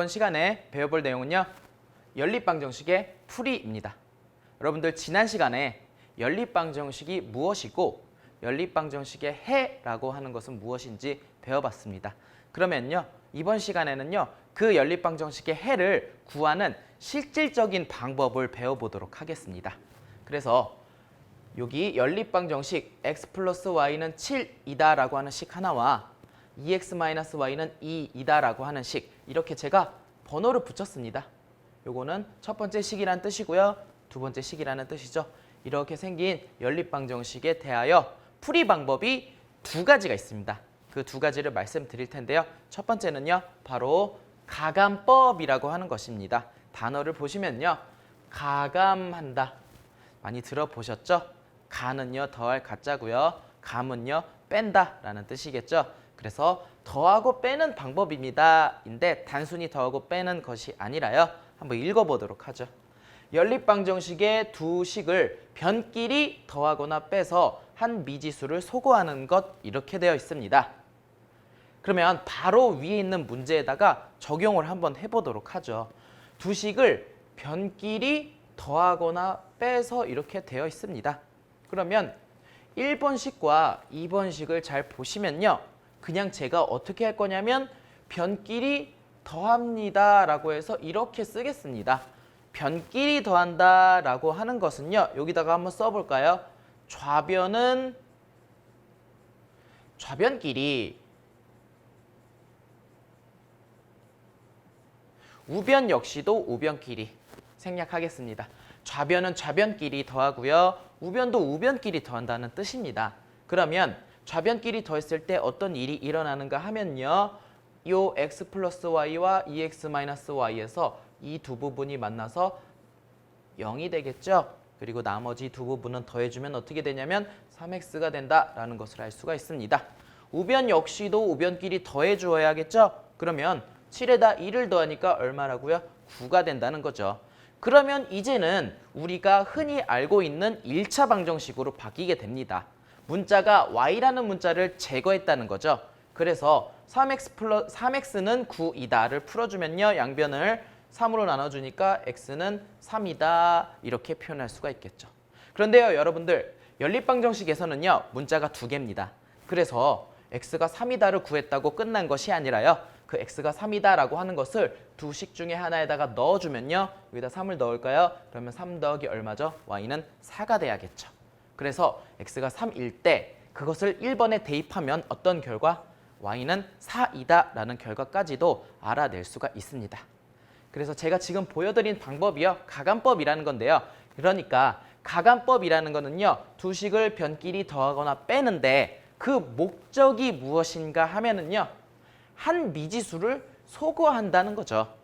이번 시간에 배워볼 내용은요. 연립방정식의 풀이입니다. 여러분들 지난 시간에 연립방정식이 무엇이고 연립방정식의 해라고 하는 것은 무엇인지 배워봤습니다. 그러면요. 이번 시간에는요. 그 연립방정식의 해를 구하는 실질적인 방법을 배워보도록 하겠습니다. 그래서 여기 연립방정식 x 플러스 y는 7이다 라고 하는 식 하나와 2x 마이너스 y는 2이다 라고 하는 식, 이렇게 제가 번호를 붙였습니다. 요거는 첫 번째 식이란 뜻이고요. 두 번째 식이라는 뜻이죠. 이렇게 생긴 연립방정식에 대하여 풀이 방법이 두 가지가 있습니다. 그 두 가지를 말씀드릴 텐데요. 첫 번째는요. 바로 가감법이라고 하는 것입니다. 단어를 보시면요. 가감한다. 많이 들어보셨죠? 가는요. 더할 가짜고요. 감은요. 뺀다 라는 뜻이겠죠. 그래서 더하고 빼는 방법입니다. 인데 단순히 더하고 빼는 것이 아니라요. 한번 읽어보도록 하죠. 연립방정식의 두 식을 변끼리 더하거나 빼서 한 미지수를 소거하는 것, 이렇게 되어 있습니다. 그러면 바로 위에 있는 문제에다가 적용을 한번 해보도록 하죠. 두 식을 변끼리 더하거나 빼서 이렇게 되어 있습니다. 그러면 1번 식과 2번 식을 잘 보시면요. 그냥 제가 어떻게 할 거냐면 변끼리 더합니다 라고 해서 이렇게 쓰겠습니다. 변끼리 더한다 라고 하는 것은요. 여기다가 한번 써볼까요? 좌변은 좌변끼리, 우변 역시도 우변끼리 생략하겠습니다. 좌변은 좌변끼리 더하고요. 우변도 우변끼리 더한다는 뜻입니다. 그러면 좌변끼리 더했을 때 어떤 일이 일어나는가 하면요. 요 x 플러스 y와 2x 마이너스 y에서 이 두 부분이 만나서 0이 되겠죠. 그리고 나머지 두 부분은 더해주면 어떻게 되냐면 3x가 된다라는 것을 알 수가 있습니다. 우변 역시도 우변끼리 더해주어야겠죠. 그러면 7에다 2를 더하니까 얼마라고요? 9가 된다는 거죠. 그러면 이제는 우리가 흔히 알고 있는 1차 방정식으로 바뀌게 됩니다. 문자가 y라는 문자를 제거했다는 거죠. 그래서 3x는 9이다를 풀어주면요. 양변을 3으로 나눠주니까 x는 3이다 이렇게 표현할 수가 있겠죠. 그런데요. 여러분들 연립방정식에서는요. 문자가 두 개입니다. 그래서 x가 3이다를 구했다고 끝난 것이 아니라요. 그 x가 3이다 라고 하는 것을 두 식 중에 하나에다가 넣어주면요. 여기다 3을 넣을까요? 그러면 3 더하기 얼마죠? y는 4가 돼야겠죠. 그래서 x가 3일 때 그것을 1번에 대입하면 어떤 결과? y는 4이다 라는 결과까지도 알아낼 수가 있습니다. 그래서 제가 지금 보여드린 방법이요. 가감법이라는 건데요. 그러니까 가감법이라는 거는요. 두 식을 변끼리 더하거나 빼는데 그 목적이 무엇인가 하면은요. 한 미지수를 소거한다는 거죠.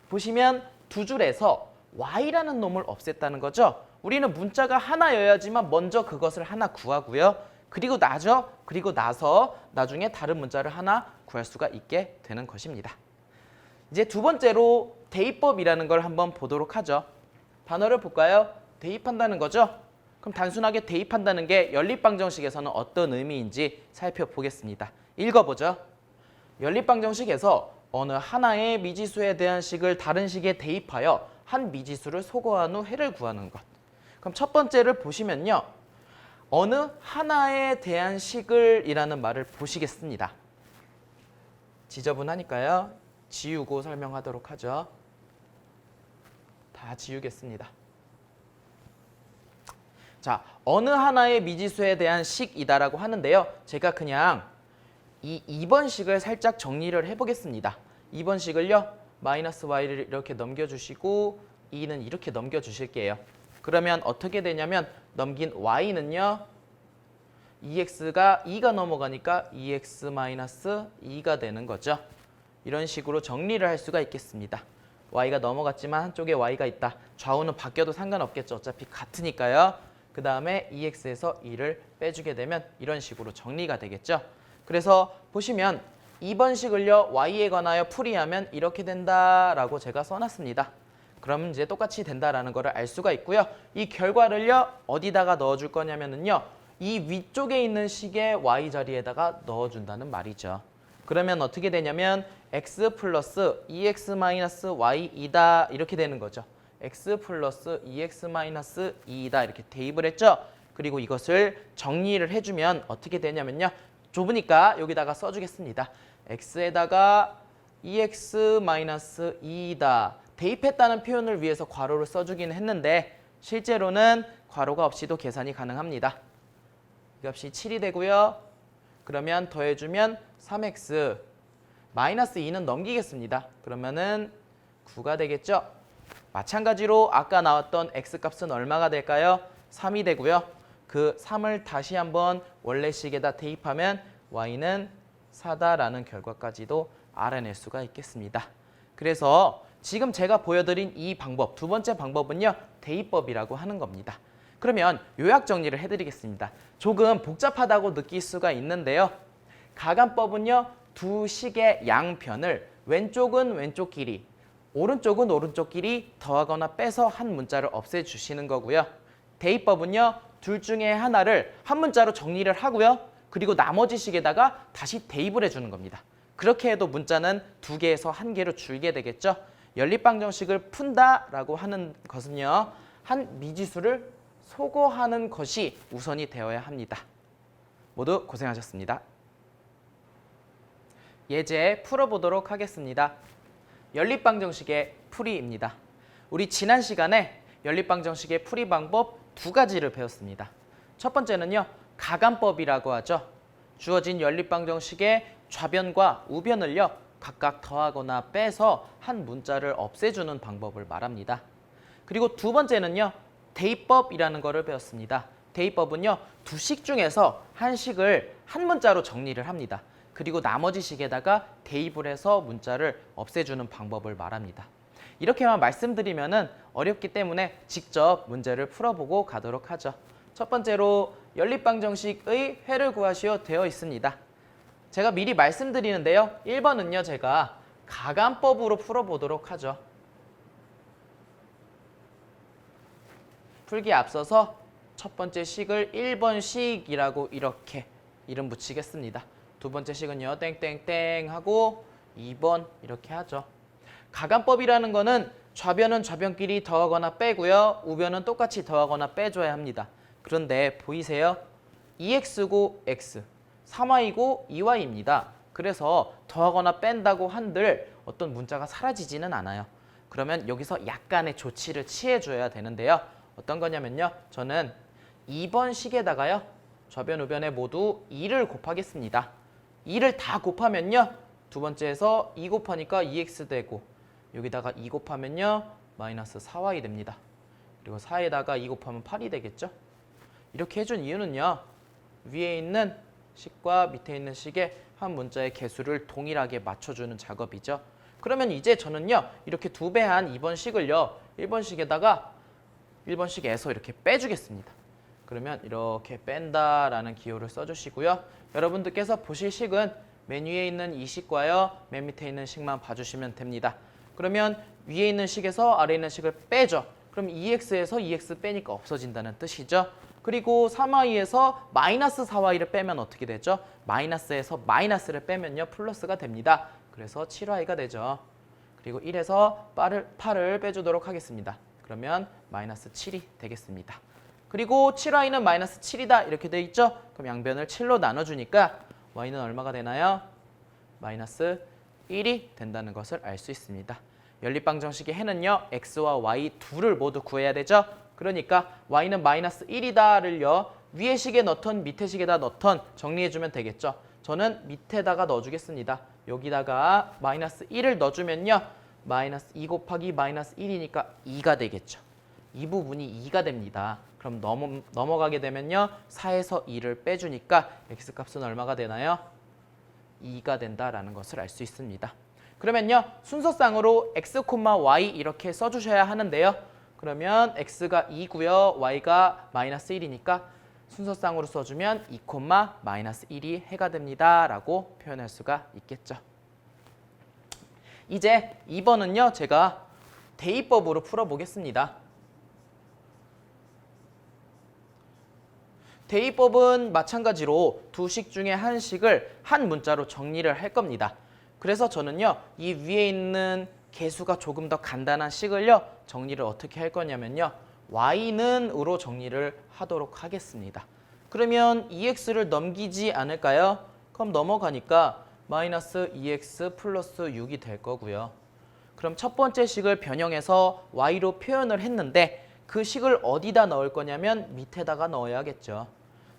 보시면 두 줄에서 y라는 놈을 없앴다는 거죠. 우리는 문자가 하나여야지만 먼저 그것을 하나 구하고요. 그리고 나서 나중에 다른 문자를 하나 구할 수가 있게 되는 것입니다. 이제 두 번째로 대입법이라는 걸 한번 보도록 하죠. 단어를 볼까요? 대입한다는 거죠. 그럼 단순하게 대입한다는 게 연립방정식에서는 어떤 의미인지 살펴보겠습니다. 읽어보죠. 연립방정식에서 어느 하나의 미지수에 대한 식을 다른 식에 대입하여 한 미지수를 소거한 후 해를 구하는 것. 그럼 첫 번째를 보시면요. 어느 하나에 대한 식을 이라는 말을 보시겠습니다. 지저분하니까요. 지우고 설명하도록 하죠. 다 지우겠습니다. 자, 어느 하나의 미지수에 대한 식이다라고 하는데요. 제가 그냥 이 2번 식을 살짝 정리를 해보겠습니다. 2번 식을요. 마이너스 y를 이렇게 넘겨주시고 2는 이렇게 넘겨주실게요. 그러면 어떻게 되냐면 넘긴 y는요. 2x가 넘어가니까 2x 마이너스 2가 되는 거죠. 이런 식으로 정리를 할 수가 있겠습니다. y가 넘어갔지만 한쪽에 y가 있다. 좌우는 바뀌어도 상관없겠죠. 어차피 같으니까요. 그 다음에 2x에서 2를 빼주게 되면 이런 식으로 정리가 되겠죠. 그래서 보시면 2번 식을요. y에 관하여 풀이하면 이렇게 된다라고 제가 써놨습니다. 그러면 이제 똑같이 된다라는 거를 알 수가 있고요. 이 결과를요. 어디다가 넣어줄 거냐면요. 이 위쪽에 있는 식의 y 자리에다가 넣어준다는 말이죠. 그러면 어떻게 되냐면 x 플러스 2x 마이너스 y이다 이렇게 되는 거죠. x 플러스 2x 마이너스 2이다 이렇게 대입을 했죠. 그리고 이것을 정리를 해주면 어떻게 되냐면요. 좁으니까 여기다가 써주겠습니다. x에다가 2x 마이너스 2이다. 대입했다는 표현을 위해서 괄호를 써주긴 했는데 실제로는 괄호가 없이도 계산이 가능합니다. 이 값이 7이 되고요. 그러면 더해주면 3x 마이너스 2는 넘기겠습니다. 그러면은 9가 되겠죠. 마찬가지로 아까 나왔던 x값은 얼마가 될까요? 3이 되고요. 그 3을 다시 한번 원래식에다 대입하면 y는 4다라는 결과까지도 알아낼 수가 있겠습니다. 그래서 지금 제가 보여드린 이 방법, 두 번째 방법은요. 대입법이라고 하는 겁니다. 그러면 요약 정리를 해드리겠습니다. 조금 복잡하다고 느낄 수가 있는데요. 가감법은요. 두 식의 양변을 왼쪽은 왼쪽끼리, 오른쪽은 오른쪽끼리 더하거나 빼서 한 문자를 없애주시는 거고요. 대입법은요. 둘 중에 하나를 한 문자로 정리를 하고요. 그리고 나머지 식에다가 다시 대입을 해주는 겁니다. 그렇게 해도 문자는 2개에서 1개로 줄게 되겠죠. 연립방정식을 푼다라고 하는 것은요. 한 미지수를 소거하는 것이 우선이 되어야 합니다. 모두 고생하셨습니다. 예제 풀어보도록 하겠습니다. 연립방정식의 풀이입니다. 우리 지난 시간에 연립방정식의 풀이 방법 2가지를 배웠습니다. 첫 번째는요. 가감법이라고 하죠. 주어진 연립방정식의 좌변과 우변을요. 각각 더하거나 빼서 한 문자를 없애주는 방법을 말합니다. 그리고 두 번째는요. 대입법이라는 것을 배웠습니다. 대입법은요. 두 식 중에서 한 식을 한 문자로 정리를 합니다. 그리고 나머지 식에다가 대입을 해서 문자를 없애주는 방법을 말합니다. 이렇게만 말씀드리면은 어렵기 때문에 직접 문제를 풀어보고 가도록 하죠. 첫 번째로 연립방정식의 회를 구하시오 되어 있습니다. 제가 미리 말씀드리는데요. 1번은요. 제가 가감법으로 풀어보도록 하죠. 풀기에 앞서서 첫 번째 식을 1번 식이라고 이렇게 이름 붙이겠습니다. 두 번째 식은요. 땡땡땡 하고 2번 이렇게 하죠. 가감법이라는 거는 좌변은 좌변끼리 더하거나 빼고요. 우변은 똑같이 더하거나 빼줘야 합니다. 그런데 보이세요? 2x고 x, 3y고 2y입니다. 그래서 더하거나 뺀다고 한들 어떤 문자가 사라지지는 않아요. 그러면 여기서 약간의 조치를 취해줘야 되는데요. 어떤 거냐면요. 저는 2번 식에다가요. 좌변, 우변에 모두 2를 곱하겠습니다. 2를 다 곱하면요. 두 번째에서 2 곱하니까 2x 되고 여기다가 2 곱하면요. 마이너스 4y 됩니다. 그리고 4에다가 2 곱하면 8이 되겠죠. 이렇게 해준 이유는요. 위에 있는 식과 밑에 있는 식의 한 문자의 개수를 동일하게 맞춰주는 작업이죠. 그러면 이제 저는요. 이렇게 2배한 2번 식을요. 1번 식에다가 1번 식에서 이렇게 빼주겠습니다. 그러면 이렇게 뺀다라는 기호를 써주시고요. 여러분들께서 보실 식은 맨 위에 있는 이 식과요. 맨 밑에 있는 식만 봐주시면 됩니다. 그러면 위에 있는 식에서 아래에 있는 식을 빼죠. 그럼 2x에서 2x 빼니까 없어진다는 뜻이죠. 그리고 3y에서 마이너스 4y를 빼면 어떻게 되죠? 마이너스에서 마이너스를 빼면요. 플러스가 됩니다. 그래서 7y가 되죠. 그리고 1에서 8을 빼주도록 하겠습니다. 그러면 마이너스 7이 되겠습니다. 그리고 7y는 마이너스 7이다 이렇게 돼 있죠? 그럼 양변을 7로 나눠주니까 y는 얼마가 되나요? 마이너스 1이 된다는 것을 알 수 있습니다. 연립방정식의 해는요. x와 y 둘을 모두 구해야 되죠? 그러니까 y는 마이너스 1이다를요. 위에 식에 넣던 밑에 식에다 넣던 정리해주면 되겠죠? 저는 밑에다가 넣어주겠습니다. 여기다가 마이너스 1을 넣어주면요. 마이너스 2 곱하기 마이너스 1이니까 2가 되겠죠. 이 부분이 2가 됩니다. 그럼 넘어가게 되면요. 4에서 2를 빼주니까 x값은 얼마가 되나요? 2가 된다라는 것을 알 수 있습니다. 그러면요. 순서상으로 x, y 이렇게 써주셔야 하는데요. 그러면 x가 2고요. y가 마이너스 1이니까 순서상으로 써주면 2, 마이너스 1이 해가 됩니다. 라고 표현할 수가 있겠죠. 이제 2번은요. 제가 대입법으로 풀어보겠습니다. 대입법은 마찬가지로 두 식 중에 한 식을 한 문자로 정리를 할 겁니다. 그래서 저는요, 이 위에 있는 개수가 조금 더 간단한 식을요, 정리를 어떻게 할 거냐면요, y는으로 정리를 하도록 하겠습니다. 그러면 2x를 넘기지 않을까요? 그럼 넘어가니까 마이너스 2x 플러스 6이 될 거고요. 그럼 첫 번째 식을 변형해서 y로 표현을 했는데 그 식을 어디다 넣을 거냐면 밑에다가 넣어야겠죠.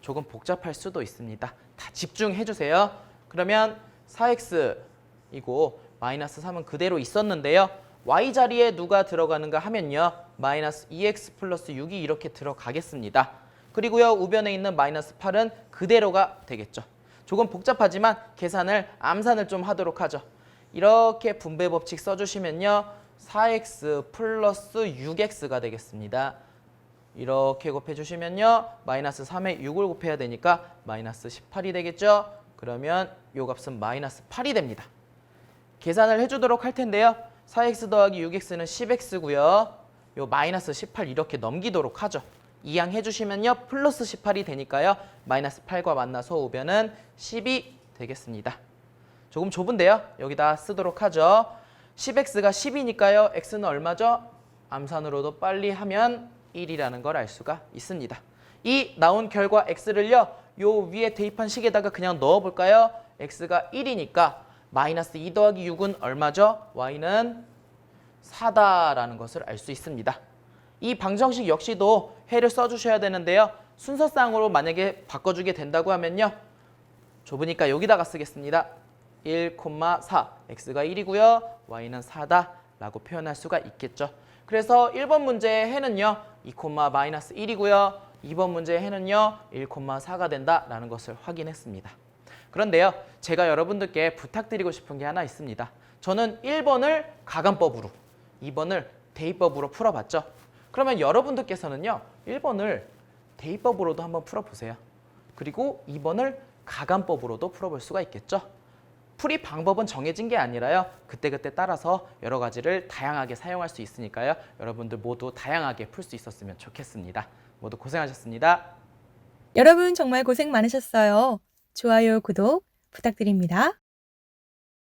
조금 복잡할 수도 있습니다. 다 집중해 주세요. 그러면 4x이고 마이너스 3은 그대로 있었는데요. y 자리에 누가 들어가는가 하면요. 마이너스 2x 플러스 6이 이렇게 들어가겠습니다. 그리고요. 우변에 있는 마이너스 8은 그대로가 되겠죠. 조금 복잡하지만 계산을 암산을 좀 하도록 하죠. 이렇게 분배 법칙 써주시면요. 4x 플러스 6x가 되겠습니다. 이렇게 곱해주시면요. 마이너스 3에 6을 곱해야 되니까 마이너스 18이 되겠죠. 그러면 이 값은 마이너스 8이 됩니다. 계산을 해주도록 할 텐데요. 4x 더하기 6x는 10x고요. 요 마이너스 18 이렇게 넘기도록 하죠. 이항 해주시면요. 플러스 18이 되니까요. 마이너스 8과 만나서 우변은 10이 되겠습니다. 조금 좁은데요. 여기다 쓰도록 하죠. 10x가 10이니까요. x는 얼마죠? 암산으로도 빨리 하면 1이라는 걸 알 수가 있습니다. 이 나온 결과 x를요. 요 위에 대입한 식에다가 그냥 넣어볼까요? x가 1이니까 마이너스 2 더하기 6은 얼마죠? y는 4다라는 것을 알 수 있습니다. 이 방정식 역시도 해를 써주셔야 되는데요. 순서상으로 만약에 바꿔주게 된다고 하면요. 좁으니까 여기다가 쓰겠습니다. 1,4 x가 1이고요. y는 4다 라고 표현할 수가 있겠죠. 그래서 1번 문제의 해는요. 2, 마이너스 1이고요. 2번 문제의 해는요. 1,4가 된다라는 것을 확인했습니다. 그런데요. 제가 여러분들께 부탁드리고 싶은 게 하나 있습니다. 저는 1번을 가간법으로, 2번을 대입법으로 풀어봤죠. 그러면 여러분들께서는요. 1번을 대입법으로도 한번 풀어보세요. 그리고 2번을 가간법으로도 풀어볼 수가 있겠죠. 풀이 방법은 정해진 게 아니라요. 그때그때 따라서 여러 가지를 다양하게 사용할 수 있으니까요. 여러분들 모두 다양하게 풀 수 있었으면 좋겠습니다. 모두 고생하셨습니다. 여러분 정말 고생 많으셨어요. 좋아요, 구독 부탁드립니다.